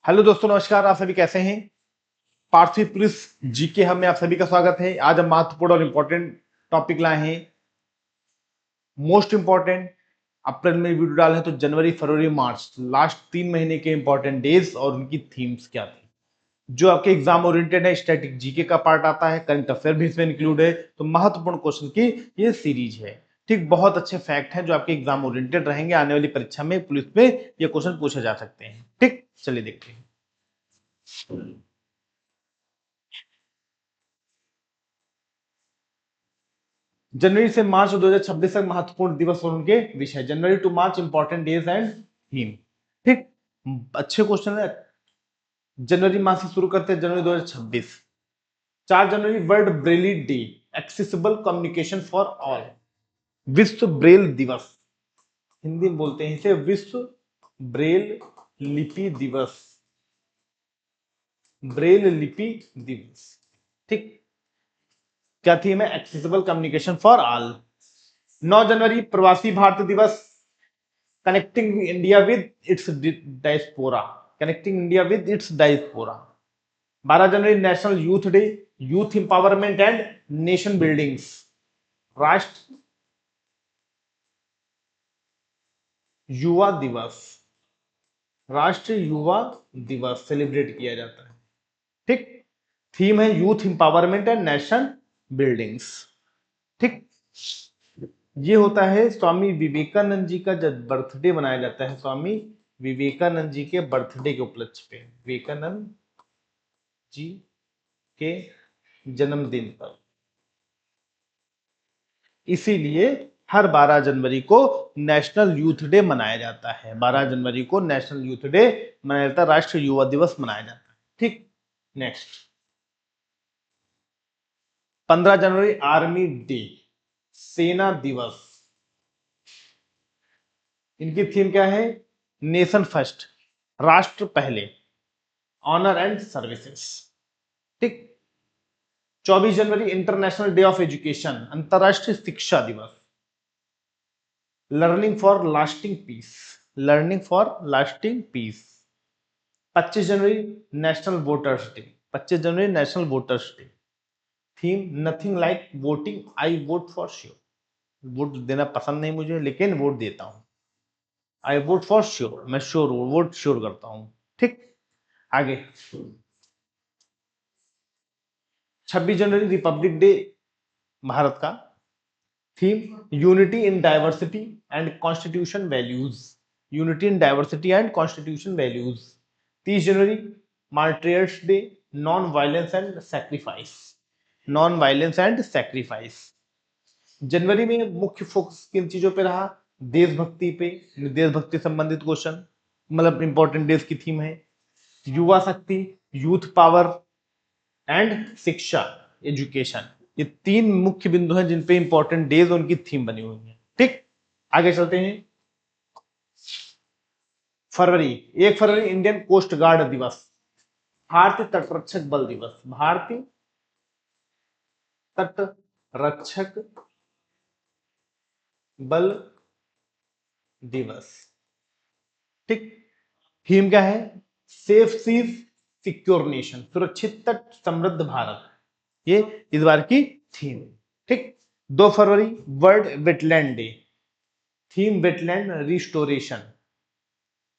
Hello दोस्तों, नमस्कार। आप सभी कैसे हैं? पार्थिव पुलिस जीके हम में आप सभी का स्वागत है। आज हम महत्वपूर्ण और इंपॉर्टेंट टॉपिक लाए हैं। मोस्ट इंपॉर्टेंट, अप्रैल में वीडियो डाले हैं तो जनवरी, फरवरी, मार्च, लास्ट 3 महीने के इंपॉर्टेंट डेज और उनकी थीम्स क्या थी। जो आपके एग्जाम ओरिएंटेड है, स्टैटिक जीके का पार्ट आता है, करंट अफेयर भी इसमें इंक्लूड है। तो महत्वपूर्ण क्वेश्चन की ये सीरीज है। ठीक, बहुत अच्छे फैक्ट हैं जो आपके एग्जाम ओरिएंटेड रहेंगे। आने वाली परीक्षा में पुलिस में ये क्वेश्चन पूछे जा सकते हैं। ठीक, चलिए देखते हैं। जनवरी से मार्च 2026 तक महत्वपूर्ण दिवस और उनके विषय। January to March important days and theme. ठीक, अच्छे क्वेश्चन है। जनवरी माह से शुरू करते हैं। जनवरी 2026, 4 January world Braille day, accessible communication for all. विश्व ब्रेल दिवस, हिंदी में बोलते हैं इसे विश्व ब्रेल लिपि दिवस। ब्रेल लिपि दिवस। ठीक, क्या थीम है? Accessible communication for all. 9 जनवरी प्रवासी भारतीय दिवस, connecting India with its diaspora. Connecting India with its diaspora. 12 January national youth day, youth empowerment and nation buildings. राष्ट्र युवा दिवस, राष्ट्रीय युवा दिवस सेलिब्रेट किया जाता है। ठीक, थीम है youth empowerment and nation buildings. ठीक, ये होता है स्वामी विवेकानंद जी का जब बर्थडे मनाया जाता है। स्वामी विवेकानंद जी के बर्थडे के उपलक्ष्य पे, विवेकानंद जी के जन्मदिन पर। इसीलिए हर 12 जनवरी को नेशनल यूथ डे मनाया जाता है। 12 जनवरी को नेशनल यूथ डे मनाया जाता है, राष्ट्रीय युवा दिवस मनाया जाता है। ठीक, नेक्स्ट। 15 जनवरी आर्मी डे, सेना दिवस। इनकी थीम क्या है? नेशन फर्स्ट, राष्ट्र पहले, ऑनर एंड सर्विसेज। ठीक, 24 जनवरी इंटरनेशनल डे ऑफ एजुकेशन, अंतरराष्ट्रीय शिक्षा दिवस। Learning for lasting peace, learning for lasting peace. 25 जनवरी नेशनल वोटर्स डे, 25 जनवरी national voters day. Theme nothing like voting, I vote for sure. Vote देना पसंद नहीं मुझे, लेकिन वोट देता हूं। आई वोट फॉर श्योर, मैं श्योर वोट श्योर करता हूं। ठीक, आगे। 26 जनवरी रिपब्लिक डे भारत का। Theme unity in diversity and constitution values, unity in diversity and constitution values. 30 January martyrs day, non violence and sacrifice, non violence and sacrifice. जनवरी में मुख्य focus किन चीजों पे रहा? देशभक्ति पे, देशभक्ति संबंधित क्वेश्चन, मतलब इंपॉर्टेंट डेज की थीम है। युवा शक्ति, यूथ पावर एंड शिक्षा, एजुकेशन। ये 3 मुख्य बिंदु हैं जिन पे इंपॉर्टेंट डेज उनकी थीम बनी हुई है। ठीक, आगे चलते हैं। फरवरी, 1 फरवरी इंडियन कोस्ट गार्ड दिवस, भारतीय तटरक्षक बल दिवस, भारतीय तटरक्षक बल दिवस। ठीक, थीम क्या है? सेफ सीज सिक्योर नेशन, सुरक्षित तट समृद्ध भारत। ये इस बार की थीम। ठीक, 2 February world wetland day, theme wetland restoration,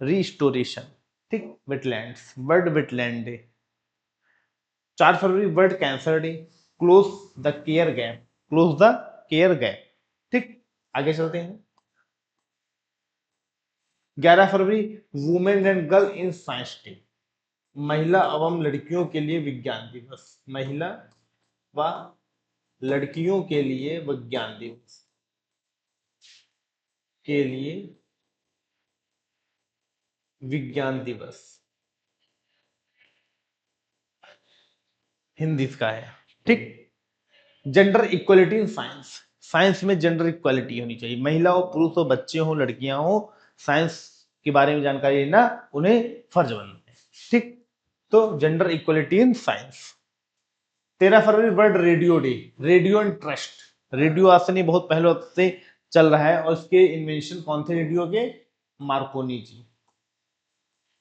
restoration. ठीक, wetlands, world wetland day. 4 February world cancer day, close the care gap, close the care gap. ठीक, आगे चलते हैं। 11 February women and girl in science day, महिला एवं लड़कियों के लिए विज्ञान दिवस, महिला व लड़कियों के लिए विज्ञान दिवस के लिए विज्ञान दिवस, हिंदी का है। ठीक, gender equality in science, science में जेंडर इक्वलिटी होनी चाहिए। महिला हो, पुरुष हो, बच्चे हो, लड़कियां हो, साइंस के बारे में जानकारी लेना उन्हें फर्ज बनता है। ठीक, तो gender equality in science. 13 February world radio day, radio and trust. Radio आज से नहीं, बहुत पहले वक्त से चल रहा है। और इसके इन्वेंशन कौन थे रेडियो के? मार्कोनी जी।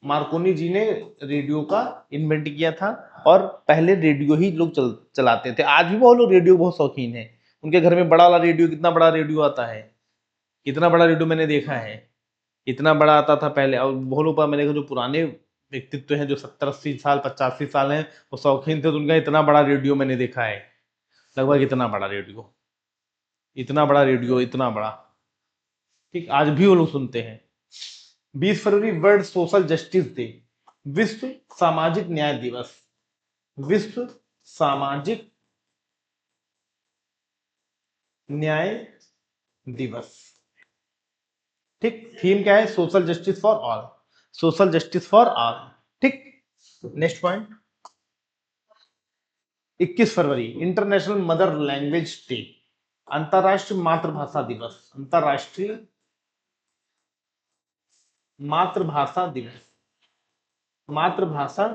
मार्कोनी जी ने रेडियो का इन्वेंट किया था और पहले रेडियो ही लोग चलाते थे। आज भी वो लोग रेडियो बहुत शौकीन है। उनके घर में बड़ा वाला रेडियो, कितना बड़ा रेडियो आता है, इतना बड़ा रेडियो मैंने देखा है, इतना बड़ा आता था पहले। और बहुत लोग मैंने देखा जो पुराने व्यक्तित्व हैं जो 70-80 साल 85 साल हैं, वो शौकीन थे, तो उनका इतना बड़ा रेडियो मैंने देखा है, लगभग इतना बड़ा रेडियो, इतना बड़ा रेडियो, इतना बड़ा। ठीक, आज भी वो लोग सुनते हैं। 20 फरवरी वर्ल्ड सोशल जस्टिस डे, विश्व सामाजिक न्याय दिवस, विश्व सामाजिक न्याय दिवस। ठीक, थीम क्या है? Social justice for all, social justice for all. ठीक, नेक्स्ट पॉइंट, 21 फरवरी इंटरनेशनल मदर लैंग्वेज डे, अंतरराष्ट्रीय मातृभाषा दिवस, अंतरराष्ट्रीय मातृभाषा दिवस, मातृभाषा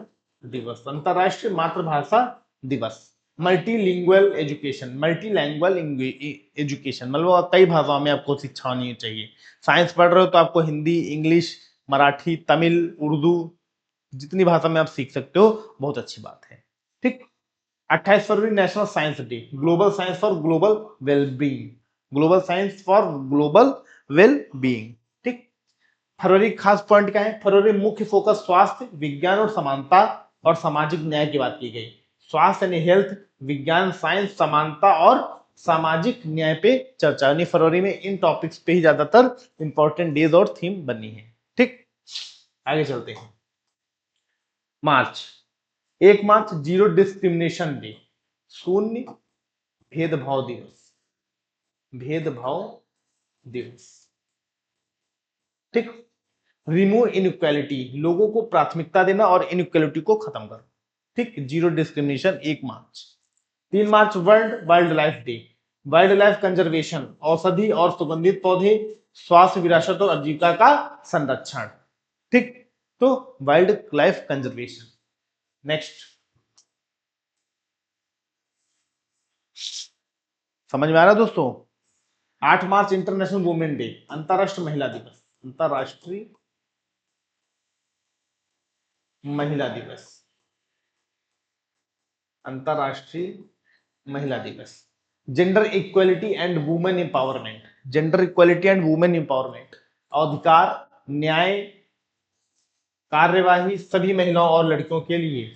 दिवस, अंतरराष्ट्रीय मातृभाषा दिवस। मल्टीलिंगुअल एजुकेशन, मल्टीलैंग्वेज एजुकेशन मतलब कई भाषाओं में आपको शिक्षा होनी चाहिए। साइंस पढ़ रहे हो तो आपको हिंदी, इंग्लिश, मराठी, तमिल, उर्दू, जितनी भाषा में आप सीख सकते हो, बहुत अच्छी बात है। ठीक, 28 February national science day, global science for global wellbeing, global science for global well being. ठीक, फरवरी खास पॉइंट क्या है? फरवरी मुख्य फोकस स्वास्थ्य, विज्ञान और समानता और सामाजिक न्याय की बात की गई। स्वास्थ्य यानी हेल्थ, विज्ञान साइंस, समानता और सामाजिक न्याय पे चर्चा, यानी फरवरी में इन टॉपिक्स पे ही ज्यादातर इंपॉर्टेंट डेज और थीम बनी है। ठीक, आगे चलते हैं। मार्च, 1 मार्च जीरो डिस्क्रिमिनेशन डे, शून्य भेदभाव दिवस, भेदभाव दिवस। ठीक, रिमूव इनइक्वालिटी, लोगों को प्राथमिकता देना और इनइक्वालिटी को खत्म करना। ठीक, zero discrimination 1 March. 3 March world wild life day, wild life conservation, औषधि और सुगंधित पौधे, स्वास्थ्य, विरासत और आजीविका का संरक्षण। ठीक, तो वाइल्ड लाइफ कंजर्वेशन। नेक्स्ट, समझ में आ रहा है दोस्तों? 8 मार्च इंटरनेशनल वुमेन डे, अंतरराष्ट्रीय महिला दिवस, अंतरराष्ट्रीय महिला दिवस, अंतरराष्ट्रीय महिला दिवस। Gender equality and women empowerment, gender equality and women empowerment, अधिकार, न्याय, कार्यवाही सभी महिलाओं और लड़कियों के लिए।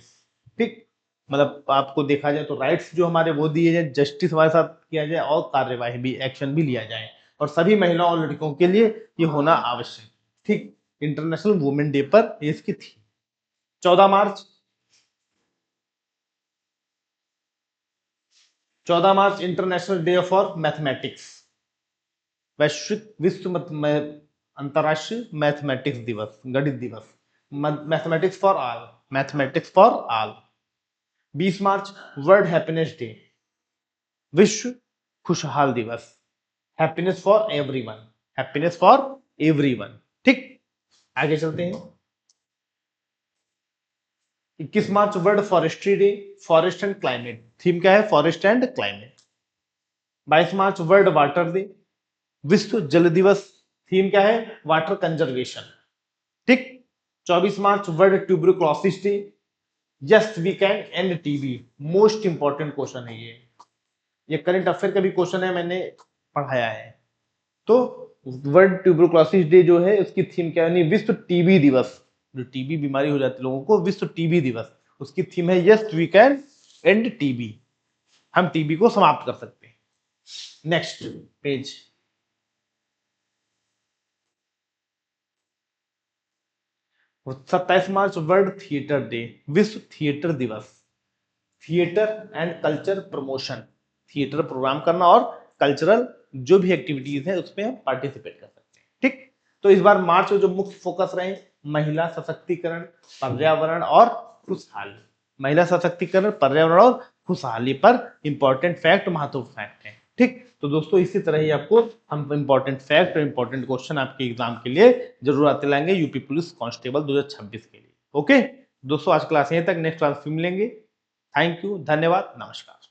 ठीक, मतलब आपको देखा जाए तो राइट्स जो हमारे वो दिए जाए, जस्टिस हमारे साथ किया जाए और कार्यवाही भी, एक्शन भी लिया जाए, और सभी महिलाओं और लड़कियों के लिए ये होना आवश्यक। ठीक, इंटरनेशनल वुमेन डे पर इसकी थी। 14 March, 14 March international day for mathematics, वैश्विक विश्व अंतरराष्ट्रीय मैथमेटिक्स दिवस, गणित दिवस, mathematics for all, mathematics for all. 20 March world happiness day, विश्व खुशहाल दिवस, happiness for everyone, happiness for everyone. ठीक, आगे चलते हैं। 21 March world forestry day, forest and climate, theme क्या है? Forest and climate. 22 March world water day, विश्व जल दिवस, थीम क्या है? Water conservation. ठीक, 24 मार्च world tuberculosis day, yes we can end TB, most important question है ये करंट अफेयर का भी क्वेश्चन है, मैंने पढ़ाया है। तो वर्ल्ड ट्यूबरकुलोसिस डे जो है उसकी थीम क्या है? विश्व टीबी दिवस, जो टीबी बीमारी हो जाती है लोगों को, विश्व टीबी दिवस, उसकी थीम है yes we can end TB, हम टीबी को समाप्त कर सकते हैं। नेक्स्ट पेज, 27 मार्च वर्ल्ड थिएटर डे, विश्व थिएटर दिवस, theatre and culture promotion, theatre programme करना और कल्चरल जो भी एक्टिविटीज है उसमें हम पार्टिसिपेट कर सकते हैं। ठीक, तो इस बार मार्च में जो मुख्य फोकस रहे, महिला सशक्तिकरण, पर्यावरण और खुशहाली, महिला सशक्तिकरण, पर्यावरण और खुशहाली पर इंपॉर्टेंट फैक्ट, महत्वपूर्ण फैक्ट है। ठीक, तो दोस्तों इसी तरह ही आपको हम इंपॉर्टेंट फैक्ट और इंपॉर्टेंट क्वेश्चन आपके एग्जाम के लिए जरूर आते लाएंगे, यूपी पुलिस कांस्टेबल 2026 के लिए। ओके दोस्तों, आज क्लास यहीं तक, नेक्स्ट क्लास फिर मिलेंगे। थैंक यू, धन्यवाद, नमस्कार।